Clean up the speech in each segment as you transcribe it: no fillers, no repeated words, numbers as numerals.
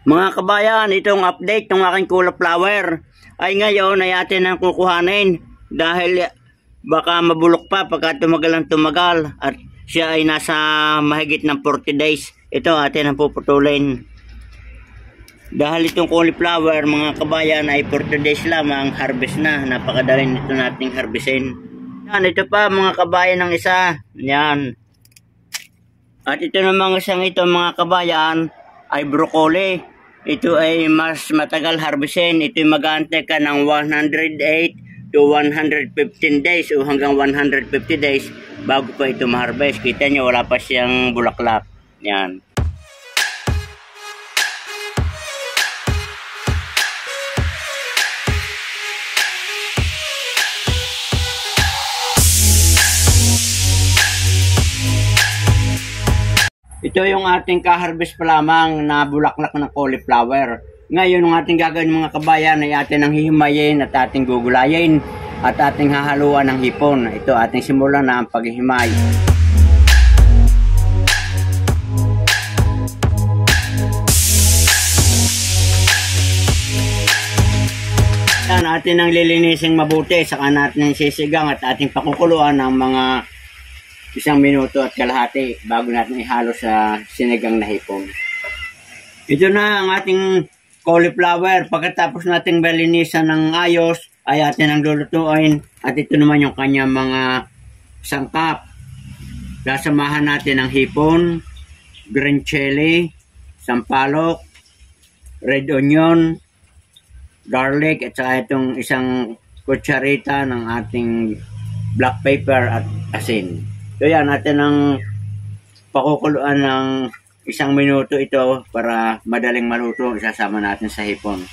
Mga kabayan, itong update ng aking cauliflower ay ngayon ay atin ang kukuhanin dahil baka mabulok pa pagka tumagal at siya ay nasa mahigit ng 40 days. Ito atin ang puputulin. Dahil itong cauliflower mga kabayan ay 40 days lamang harvest na. Napakadali nito nating harvestin. Yan, ito pa mga kabayan ng isa. Yan. At ito namang isang ito mga kabayan ay broccoli. Ito ay mas matagal harvestin. Ito ay mag-aantay ka ng 108 to 115 days o hanggang 150 days bago pa ito ma-harvest. Kita nyo wala pa siyang bulaklak. Yan. Ito yung ating ka-harvest pa lamang na bulaklak ng cauliflower. Ngayon, ang ating gagawin mga kabayan ay atin ang hihimayin at ating gugulayin at ating hahaluan ng hipon. Ito ating simulan na ang paghihimay. Yan, atin ang lilinisin mabuti. Saka natin sisigang at ating pakukuluan ng mga 1 minuto at kalahati bago natin ihalo sa sinigang na hipon. Ito na ang ating cauliflower. Pagkatapos nating balinisan ng ayos, ay atin ang lulutuin. At ito naman yung kanyang mga sangkap. Sasamahan natin ang hipon, green chili, sampalok, red onion, garlic, at saka itong isang kutsarita ng ating black pepper at asin. So yan, natin ang pakukuluan ng 1 minuto ito para madaling maluto. Isasama natin sa hipon.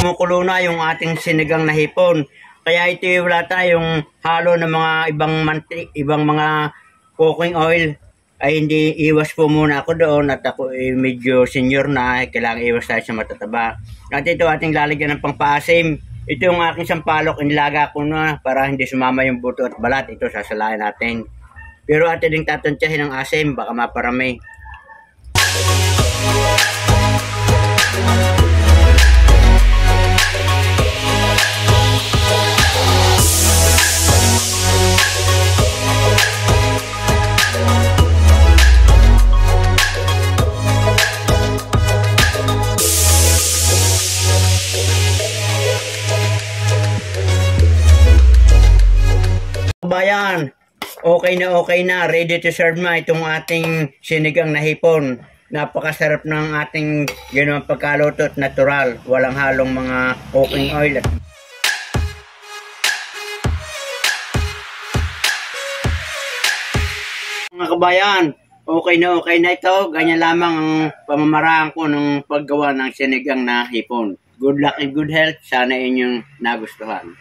Kumukulo na yung ating sinigang na hipon. Kaya ito wala tayong halo ng mga ibang mga cooking oil. Ay hindi, iwas po muna ako doon at ako ay medyo senior na, kailangan iwas tayo sa matataba. At ito ating lalagyan ng pangpaasim. Ito yung aking sampalok, inilaga ko na para hindi sumama yung buto at balat. Ito sasalain natin. Pero atin din tatansyahin ng asim, baka maparami. Bayan, okay na, ready to serve na itong ating sinigang na hipon. Napakasarap ng ating ginawang pagkaluto at natural, walang halong mga cooking oil. Mga kabayan, okay na ito. Ganyan lamang ang pamamaraan ko ng paggawa ng sinigang na hipon. Good luck and good health, sana inyong nagustuhan.